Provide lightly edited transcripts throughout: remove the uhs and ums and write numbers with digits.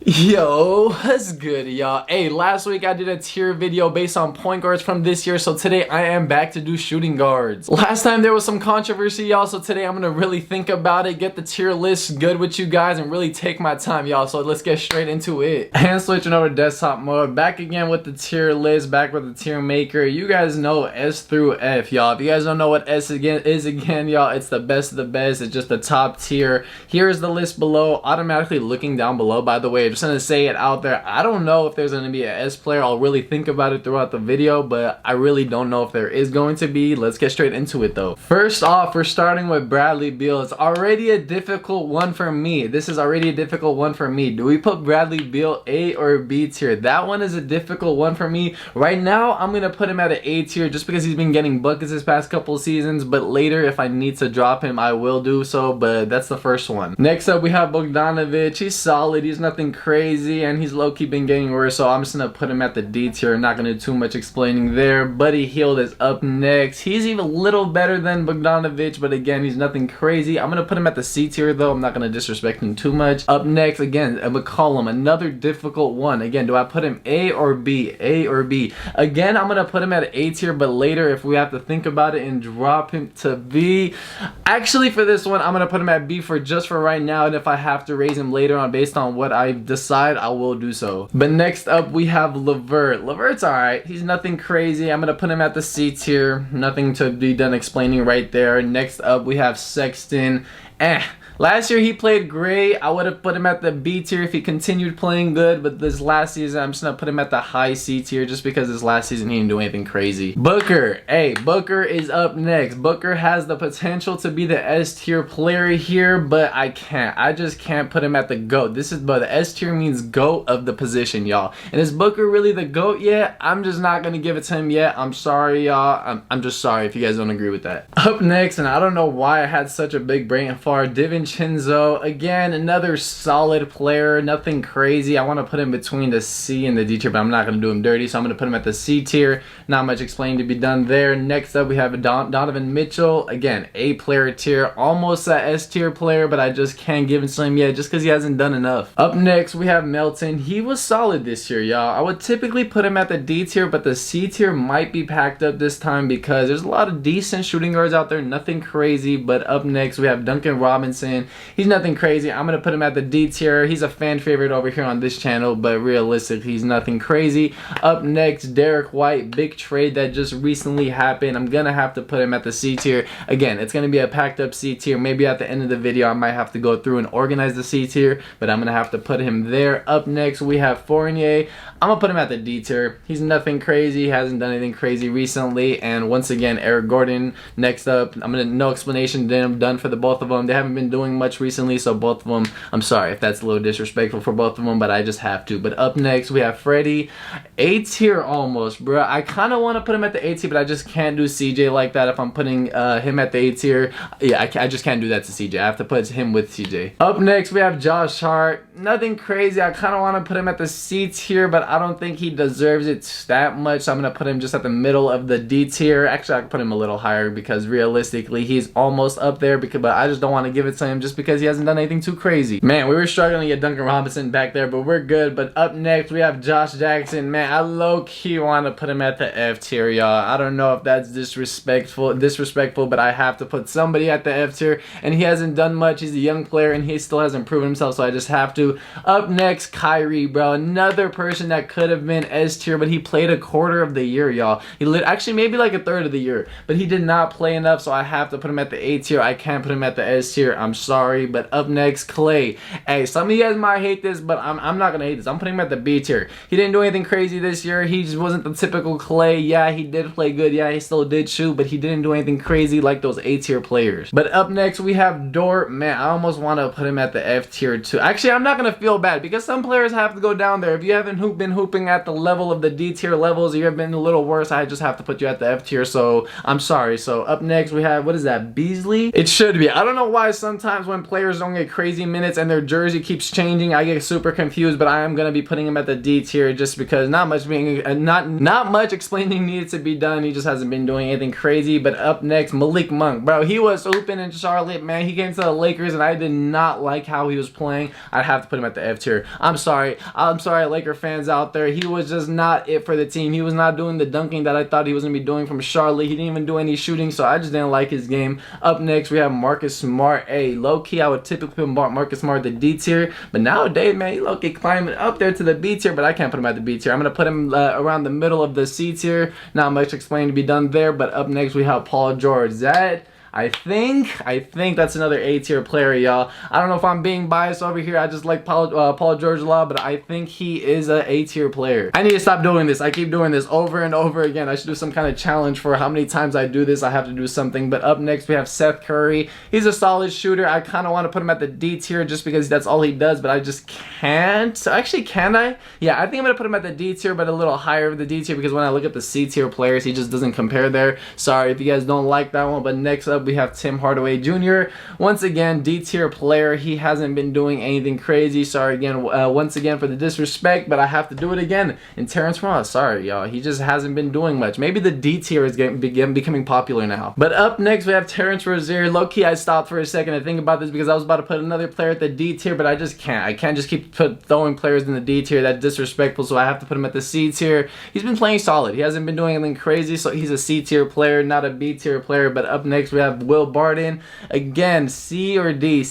Yo, what's good, y'all? Hey, last week I did a tier video based on point guards from this year, so today I am back to do shooting guards. Last time there was some controversy, y'all, so today I'm gonna really think about it, get the tier list good with you guys, and really take my time, y'all. So let's get straight into it. And switching over to desktop mode, back again with the tier list, back with the tier maker. You guys know S through F, y'all. If you guys don't know what S is again, y'all, it's the best of the best. It's just the top tier. Here is the list below, automatically looking down below, by the way. Just gonna say it out there, I don't know if there's gonna be an S player. I'll really think about it throughout the video, but I really don't know if there is going to be. Let's get straight into it though. First off, we're starting with Bradley Beal. It's already a difficult one for me. This is already a difficult one for me. Do we put Bradley Beal A or B tier? That one is a difficult one for me. Right now, I'm gonna put him at an A tier just because he's been getting buckets this past couple of seasons, but later if I need to drop him, I will do so, but that's the first one. Next up, we have Bogdanovic. He's solid. He's nothing crazy, and he's low-key been getting worse, so I'm just gonna put him at the D tier. Not gonna do too much explaining there. Buddy Hield is up next. He's even a little better than Bogdanovic, but again, he's nothing crazy. I'm gonna put him at the C tier though. I'm not gonna disrespect him too much. Up next, again, McCollum, another difficult one. Again, do I put him A or B? A or B? Again, I'm gonna put him at A tier, but later if we have to think about it and drop him to B. Actually, for this one, I'm gonna put him at B for just for right now, and if I have to raise him later on based on what I decide, I will do so. But next up, we have LeVert. LeVert's alright. He's nothing crazy. I'm gonna put him at the C tier. Nothing to be done explaining right there. Next up, we have Sexton. Last year he played great. I would have put him at the B tier if he continued playing good, but this last season I'm just gonna put him at the high C tier just because this last season he didn't do anything crazy. Booker. Hey, Booker is up next. Booker has the potential to be the S tier player here, but I can't. I just can't put him at the GOAT. But the S tier means GOAT of the position, y'all. And is Booker really the GOAT yet? I'm just not gonna give it to him yet. I'm sorry, y'all. I'm just sorry if you guys don't agree with that. Up next, and I don't know why I had such a big brain for Divincenzo. Again, another solid player, nothing crazy. I want to put him between the C and the D tier, but I'm not going to do him dirty, so I'm going to put him at the C tier. Not much explaining to be done there. Next up, we have Donovan Mitchell. Again, A player tier, almost a S tier player, but I just can't give it to him yet just because he hasn't done enough. Up next, we have Melton. He was solid this year, y'all. I would typically put him at the D tier, but the C tier might be packed up this time because there's a lot of decent shooting guards out there, nothing crazy. But up next, we have Duncan Robinson. He's nothing crazy. I'm gonna put him at the D tier. He's a fan favorite over here on this channel, but realistically, he's nothing crazy. Up next, Derek White, big trade that just recently happened. I'm gonna have to put him at the C tier. Again, it's gonna be a packed up C tier. Maybe at the end of the video, I might have to go through and organize the C tier, but I'm gonna have to put him there. Up next, we have Fournier. I'm gonna put him at the D tier. He's nothing crazy. He hasn't done anything crazy recently. And once again, Eric Gordon. Next up, I'm gonna no explanation done for the both of them. They haven't been doing much recently, so both of them, I'm sorry if that's a little disrespectful for both of them, but I just have to. But up next, we have Freddie. A tier almost, bro. I kind of want to put him at the A tier, but I just can't do CJ like that if I'm putting him at the A tier. Yeah, I just can't do that to CJ. I have to put him with CJ. Up next, we have Josh Hart. Nothing crazy. I kind of want to put him at the C tier, but I don't think he deserves it that much, so I'm going to put him just at the middle of the D tier. Actually, I can put him a little higher because realistically, he's almost up there, but I just don't want to give it to him just because he hasn't done anything too crazy. Man, we were struggling to get Duncan Robinson back there, but we're good. But up next, we have Josh Jackson. Man, I low-key want to put him at the F tier, y'all. I don't know if that's disrespectful, but I have to put somebody at the F tier, and he hasn't done much. He's a young player, and he still hasn't proven himself, so I just have to. Up next, Kyrie, bro. Another person that could have been S tier, but he played a quarter of the year, y'all. Actually, maybe like a third of the year, but he did not play enough, so I have to put him at the A tier. I can't put him at the S tier. I'm sorry, but up next, Clay. Hey, some of you guys might hate this, but I'm not gonna hate this. I'm putting him at the B tier. He didn't do anything crazy this year. He just wasn't the typical Clay. Yeah, he did play good. Yeah, he still did shoot, but he didn't do anything crazy like those A tier players. But up next, we have Dort. Man, I almost want to put him at the F tier too. Actually, I'm not gonna feel bad because some players have to go down there. If you haven't been hooping at the level of the D tier levels, you have been a little worse, I just have to put you at the F tier, so I'm sorry. So up next, we have, what is that, Beasley? It should be. I don't know why sometimes when players don't get crazy minutes and their jersey keeps changing, I get super confused, but I am going to be putting him at the D tier just because not much explaining needed to be done. He just hasn't been doing anything crazy. But up next, Malik Monk. Bro, he was hooping in Charlotte, man. He came to the Lakers and I did not like how he was playing. I'd have to put him at the F tier. I'm sorry, Laker fans out there. He was just not it for the team. He was not doing the dunking that I thought he was gonna be doing from Charlotte. He didn't even do any shooting, so I just didn't like his game. Up next, we have Marcus Smart. Hey, low key, I would typically put Marcus Smart at the D tier, but nowadays, man, he low key climbing up there to the B tier, but I can't put him at the B tier. I'm gonna put him around the middle of the C tier. Not much explaining to be done there, but up next we have Paul George. I think that's another A tier player, y'all. I don't know if I'm being biased over here. I just like Paul George a lot, but I think he is an A tier player. I need to stop doing this. I keep doing this over and over again. I should do some kind of challenge for how many times I do this. I have to do something. But up next, we have Seth Curry. He's a solid shooter. I kind of want to put him at the D tier just because that's all he does, but I just can't. So actually, can I? Yeah, I think I'm going to put him at the D tier, but a little higher of the D tier because when I look at the C tier players, he just doesn't compare there. Sorry if you guys don't like that one, but next up, we have Tim Hardaway Jr. Once again, D tier player. He hasn't been doing anything crazy. Sorry again, once again for the disrespect, but I have to do it again. And Terrence Rozier, sorry y'all, he just hasn't been doing much. Maybe the D tier is becoming popular now. But up next we have Terrence Rozier. Low key, I stopped for a second to think about this because I was about to put another player at the D tier, but I just can't. I can't just keep throwing players in the D tier. That's disrespectful. So I have to put him at the C tier. He's been playing solid. He hasn't been doing anything crazy, so he's a C tier player, not a B tier player. But up next we have Will Barton. Again, C or D.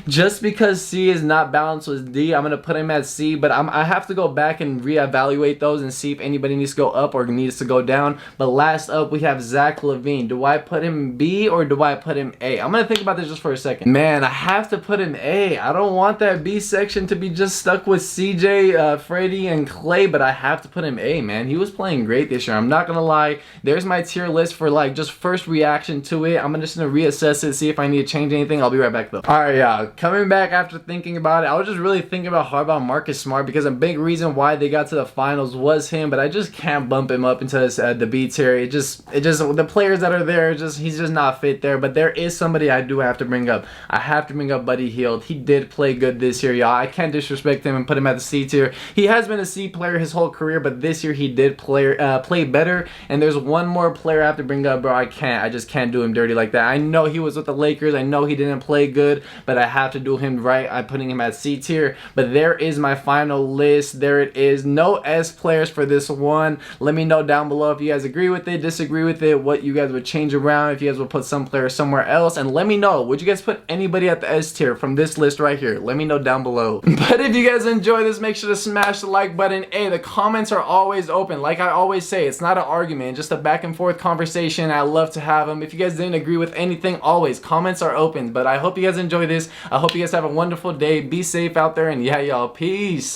Just because C is not balanced with D, I'm going to put him at C, but I have to go back and reevaluate those and see if anybody needs to go up or needs to go down. But last up, we have Zach LaVine. Do I put him B or do I put him A? I'm going to think about this just for a second. Man, I have to put him A. I don't want that B section to be just stuck with CJ, Freddie, and Clay, but I have to put him A, man. He was playing great this year. I'm not going to lie. There's my tier list for like just first reaction to it. I'm just going to reassess it, see if I need to change anything. I'll be right back though. Alright, yeah, coming back after thinking about it, I was just really thinking about how about Marcus Smart because a big reason why they got to the finals was him, but I just can't bump him up into the B tier. It just the players that are there, he's just not fit there. But there is somebody I do have to bring up. I have to bring up Buddy Hield. He did play good this year, y'all. I can't disrespect him and put him at the C tier. He has been a C player his whole career, but this year he did play better. And there's one more player I have to bring up, bro. I just can't do him dirty like that. I know he was with the Lakers. I know he didn't play good, but I have to do him right. I'm putting him at C tier. But there is my final list. There it is. No S players for this one. Let me know down below if you guys agree with it, disagree with it, what you guys would change around, if you guys would put some player somewhere else, and let me know. Would you guys put anybody at the S tier from this list right here? Let me know down below. But if you guys enjoy this, make sure to smash the like button. Hey, the comments are always open. Like I always say, it's not an argument, just a back and forth conversation. I love to have them. If you guys didn't agree with anything, always comments are open. But I hope you guys enjoy this. I hope you guys have a wonderful day. Be safe out there, and yeah, y'all, peace.